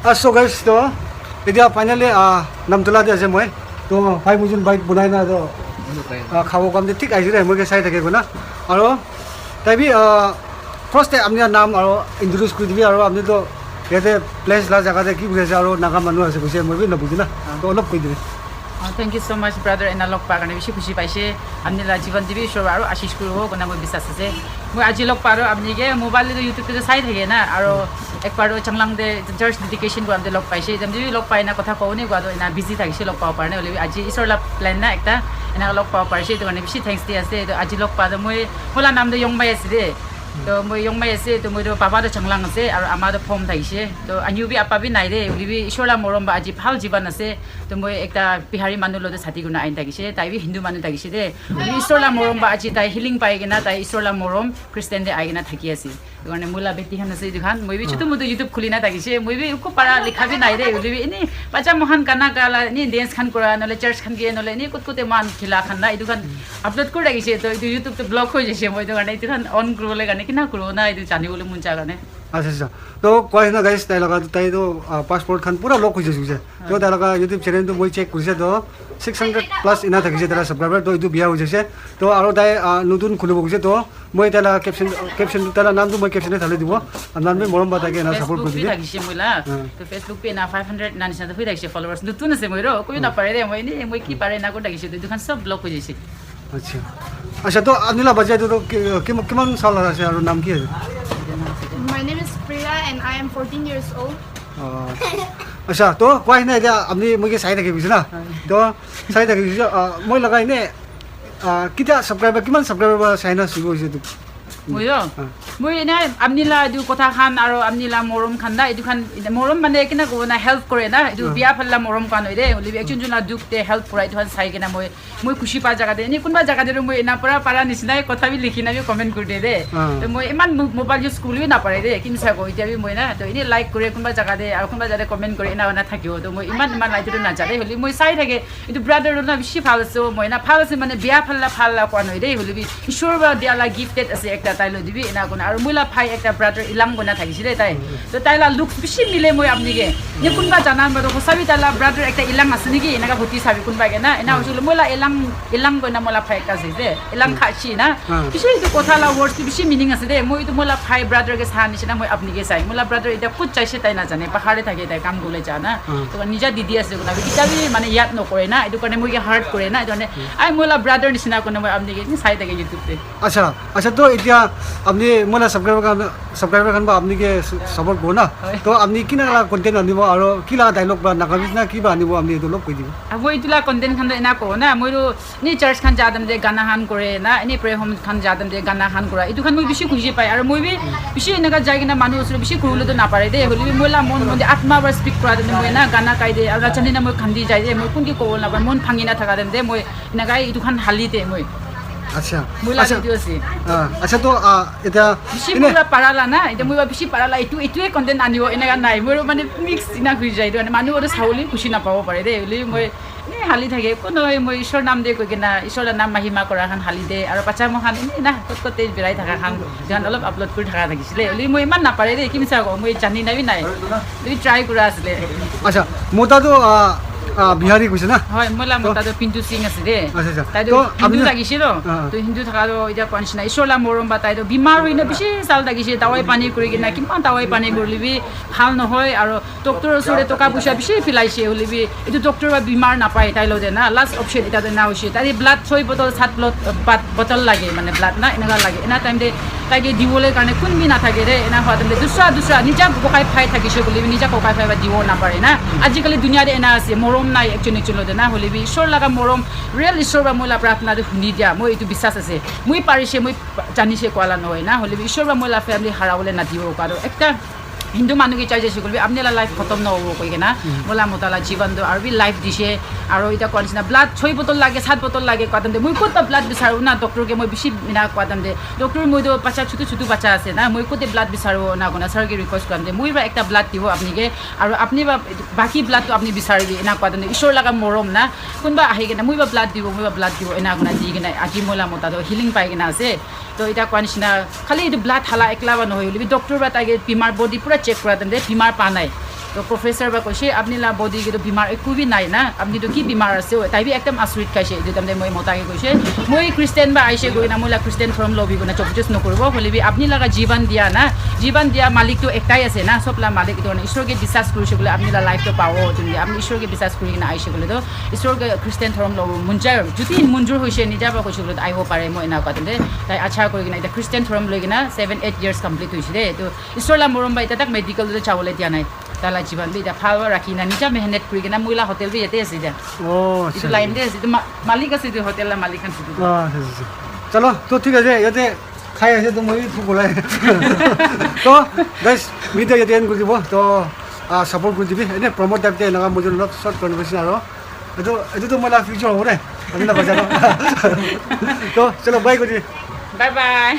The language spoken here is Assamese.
So guys, to এতিয়া ফাইনালি নাম তোলা দি আছে মই তো 5 জন বাইক বনাই না তো খাব কাম দি ঠিক আইছে রে মই কে চাই থাকে না আৰু তাইবি ফাৰ্স্ট আপনি নাম আৰু ইন্ট্ৰোডিউস কৰি দিবি আৰু আপনি তো ইয়াতে প্লেস লা জায়গাতে কি বুঝাইছে আৰু নাগা মানুহ আছে কৈছে মই নবুজি না তো অলপ কৈ দিবি Thank you so much, brother. And I love Pagani. We should push it. I'm the Jivan TV show. Aro Ashish Kuru. Gonna be business. We are Jilok Paro. I'm the mobile YouTube to the side again. Aro Ekparo Changlang the church dedication. Go am the Lok Paishi. I'm the Lok Pai na Kotha Poni. Go in a busy taxi Lok Pao Parne. Aji Isola plan na ekta. And I Lok Pao Parshi. To gonna be thanks to us. The Ajilok Pado. Mola nam the young boy yesterday. तो मैं यों में ऐसे तो मैं तो पापा तो चंगलांग से और अमाद फॉर्म था इसे तो अन्यू भी आपा भी नहीं दे उली भी ईश्वरा मोरम बा अजीब हाल जीवन से तो मैं एक ता बिहारी मानु लो तो साथी गुना आइन था किसे ताई भी हिंदू मानु था किसे दे उली ईश्वरा मोरम बा अजीब ताई हीलिंग पाएगी ना ताई ईश्वरा मोरम क्रिश्चियन दे आएगी ना थकी ऐसी तो कहने मुला बेटी हम नसे दुकान मैं भी चुटु मुझे यूट्यूब खुली ना था किसे मैं भी उसको पढ़ा लिखा भी नहीं दे उली भी इन्हीं बच्चा मोहन करना काला इन्हीं डांस खान करा नले चर्च खान किए नले इन्हीं कुछ कुछ मान खिला खाना इधर खान अपलोड कर रही है तो इधर यूट्यूब तो ब्लॉग हो जैसे मैं तो कहने इधर खान ऑन करो ले कहने कि ना करो ना जाने वाले मुंचा करने अच्छा तो कोई ना गाइस ताई लगा ताई तो पासपोर्ट खान पूरा लॉक हो जाए तो ताई लगा यूट्यूब चैनल तो मैं चेक कर तो 600 प्लस इना था किसे तारा सब्सक्राइबर तो इधर बिया हो जाए तो आरो ताई नतुन खुलिब किसे तो मैं ताला कैप्शन ताला नाम तो मैं कैप्शन थाले दिबो नाम में मरम बाता के ना सपोर्ट कर दिबे तो फेसबुक पे ना 500 ना निसा तो फिर देखिए फॉलोअर्स नतुन से मेरो कोई ना पारे दे मैं की पारे ना को देखिए तो दुकान सब ब्लॉक हो जाए अच्छा अच्छा तो अनिला बजाय तो किमान साल আছে আৰু নাম কি আছে My name is Priya and I am 14 years old. अच्छा तो कोई ना এতিয়া আপনি মই চাই থাকি বুঝছ না তো চাই থাকি বুঝছ মই লগাই নে কিটা সাবস্ক্রাইবার কিমান সাবস্ক্রাইবার চাই না শুরু হইছে তো মই না আমনিলা দু কথা খান আৰু আমনিলা মৰম খান না এদু খান মৰম মানে কিনা কো না হেল্প কৰে না এদু বিয়া ফল্লা মৰম কান হৈ দে হলি একজন জনা দুখতে হেল্প কৰাই তো চাই কিনা মই খুশি পা জায়গা দে নি কোনবা জায়গা দে মই এনা পৰা পাৰা নিচিনাই কথা বি লিখি না বি কমেন্ট কৰি দে তো মই ইমান মোবাইল ইউজ কৰিও না পাৰে দে কিনছা কো এতিয়া বি মই না তো এনে লাইক কৰে কোনবা জায়গা দে আৰু কোনবা জায়গা কমেন্ট কৰে এনা না থাকিও তো মই ইমান লাইটো না জানে হলি মই চাই থাকে এদু ব্রাদার না বেশি ভাল আছে মই না ভাল আছে মানে বিয়া ফল্লা কোৱা নহয় দে হলি বি ঈশ্বৰ বা দিয়ালা গিফটেড আছে একটা তাই লৈ দিবি এনা কোন আৰু মুলা ভাই একটা ব্রাদার ইলাম গনা থাকিছিলে তাই তো তাইলা লুক বেশি মিলে মই আপনিকে নে কোনবা জানান বড় সবই তাইলা ব্রাদার একটা ইলাম আছে নেকি এনাকা ভতি চাবি কোনবা কে না এনা হইছিল মুলা ইলাম গনা মুলা ভাই কাছে দে ইলাম খাছি না বেশি তো কথা লা ওয়ার্ডস বেশি মিনিং আছে দে মই তো মুলা ভাই ব্রাদার কে সানি না মই আপনিকে চাই মুলা ব্রাদার এটা কুছ চাইছে তাই না জানে পাহাড়ে থাকে তাই কাম গলে জানা তো নিজা দিদি আছে কোনা কিতাবি মানে ইয়াত নকৰে না এটো কাৰণে মই হাৰ্ট কৰে না এটো আই মুলা ব্রাদার নিচিনা কোনা মই আপনিকে চাই থাকে ইউটিউবতে আচ্ছা আচ্ছা তো এতিয়া আপনি মোলা সাবস্ক্রাইবার খান বা আপনি কে সাপোর্ট কৰো না তো আপনি কিনা কন্টেন্ট আনিব আৰু কি লাগা ডায়লগ বা নাগাবিজ না কি বা আনিব আপনি এটো লক কৈ দিব আবো ইতুলা কন্টেন্ট খান এনা কো না মইৰো নি চাৰ্চ খান যাদম দে গানা হান কৰে না এনি প্ৰে হোম খান যাদম দে গানা হান কৰা ইটো খান মই বেছি খুঁজি পাই আৰু মই বি বেছি এনেকা যাই কিনা মানুহ ওচৰ বেছি খুৰুলে তো নাপাৰে দে হলি মইলা মন মন আত্মা বা স্পিক কৰা দে মই না গানা কাই দে আৰু ৰাচনি না মই খান্দি যাই দে মই কোনকি কব না মন ভাঙি না থাকা দে মই এনেকা ইটো খান হালি দে মই আচ্ছা মইলা ভিডিও আছে আচ্ছা তো এটা বেছি পুৰা পাৰালা না এটা মই বেছি পাৰালা ইটোৱে কন্টেন্ট আনিব এনেকা নাই মোৰ মানে মিক্স ইনা হৈ যায় মানে মানুহ আৰু চাউলি খুশি নাপাব পাৰে দে হলি মই হালি থাকে কোনো মই ঈশ্বৰ নাম দে কৈ কিনা ঈশ্বৰৰ নাম মাহিমা কৰা খান হালি দে আৰু বাচ্চা মখান এনে না কতে বিৰাই থকা খান যেন অলপ আপলোড কৰি থকা থাকিছিলে হলি মই ইমান নাপাৰে দে কিমিছা কওঁ মই জানি নাবি নাই তুমি ট্ৰাই কৰা আছিলে আচ্ছা মোটাতো বিহাৰী কৈছে না হয় মোলা মোটাতো পিন্টু সিং আছে দে তাই তো হিন্দু লাগিছিল তো হিন্দু থকা তো এতিয়া কোৱাছ না ঈশ্বৰলা মৰম বা তাই তো বিমাৰ হৈ না বেছি চাল লাগিছে তাৱাই পানী কৰি কিনা কিমান তাৱাই পানী কৰিলিবি ভাল নহয় আৰু ডক্টৰৰ ওচৰতে টকা পইচা বেছি ফিলাইছে হলিবি এইটো ডক্টৰ বা বিমাৰ নাপায় তাই লদে না লাষ্ট অপশ্যন এটা না হৈছে তাই ব্লাড 6 বটল 7 বটল লাগে মানে ব্লাড না এনেকা লাগে এনা টাইম দে তাইকে দিবলৈ কাৰণে কোন বি নাথাকে ৰে এনা হোৱা টাইম দুসৰা নিজা ককাই ফাই থাকিছে হলিবি নিজা ককাই ফাই বা দিব নাপাৰে না আজিকালি দুনিয়াতে এনা আছে মৰম নাই একজন লদে না হলিবি ঈশ্বৰ লাগা মৰম ৰিয়েল ঈশ্বৰ বা মইলা প্ৰাৰ্থনা দে শুনি দিয়া মই এইটো বিশ্বাস আছে মই পাৰিছে মই জানিছে কোৱালা নহয় না হলিবি ঈশ্বৰ বা মইলা ফ্যামিলি হাৰাবলৈ নাদিব পাৰো একটা হিন্দু মানুহে চাই যাইছে কলি আপনিলা লাইফ খতম নহব কৈ কিনা মোলা মোতালা জীৱন দ আৰু বি লাইফ দিছে আৰু এটা কোৱানিনা ব্লাড 6 বটল লাগে 7 বটল লাগে কোৱাদম দে মই কত ব্লাড বিচাৰো না ডক্টৰ কে মই বেছি মিনা কোৱাদম দে ডক্টৰ মই তো বাচ্চা ছোট বাচ্চা আছে না মই কতে ব্লাড বিচাৰো না কোনা সাৰকে ৰিকোয়েস্ট কৰিম দে মই বা একটা ব্লাড দিব আপনিকে আৰু আপনি বা বাকি ব্লাড তো আপনি বিচাৰিবি না কোৱাদম দে ঈশ্বৰ লাগা মৰম না কোনবা আহি কিনা মই বা ব্লাড দিব এনা কোনা দি কিনা আজি মোলা মোতা তো হিলিং পাই কিনা আছে তো এটা কোৱানিনা খালি এইটো ব্লাড হালা একলা বা নহয় হলি ডক্টৰ বা তাইকে বিমাৰ বডি পুৰা চেক কৰা দে বিমাৰ পা নাই তো প্রফেসর বা কৈছে আপনি লা বডি গিটো বিমার একু বি নাই না আপনি তো কি বিমার আছে তাই বি একদম আচৰিত খাইছে যে তামনে মই মতাকে কৈছে মই খ্রিস্টান বা আইছে গই না মইলা খ্রিস্টান ফর্ম লবি গনা চপচস নকরব হলিবি আপনি লাগা জীবন দিয়া না জীবন দিয়া মালিক তো একটাই আছে না সবলা মালিক তো ঈশ্বরকে বিশ্বাস কৰিছে বলে আপনি লা লাইফ তো পাও তুমি আপনি ঈশ্বৰকে বিশ্বাস কৰি না আইছে বলে তো ঈশ্বরকে খ্রিস্টান ধর্ম লব মুঞ্জা যদি মঞ্জুর হইছে নিজা বা কৈছে বলে আইব পারে মই না কাটে তাই আশা কৰি কিনা এটা খ্রিস্টান ধর্ম লৈ কিনা 7-8 ইয়ার্স কমপ্লিট হইছে দে তো ঈশ্বরলা মরম বা এটা তাক মেডিকেল তো চাবলে দিয়া নাই তালা জীবন বি এটা ভাল রাখি না নিজা মেহনত কৰি কিনা মইলা হোটেল বি এতে আছে দিয়া ও itu lain deh itu malik আছে itu hotel lah malik kan situ চলো তো ঠিক আছে ইয়াতে খাই আছে তো মই খুব বলাই তো গাইস ভিডিও ইয়াতে এন্ড কৰি দিব তো সাপোৰ্ট কৰি দিবি এনে প্ৰমোট টাইপতে এনেকুৱা মোৰ লগত শৰ্ট কনভাৰসেশন আৰু এইটো মই লা ফিউচাৰ হ'ব দে আমি না বাজানো তো চলো বাই কৰি bye bye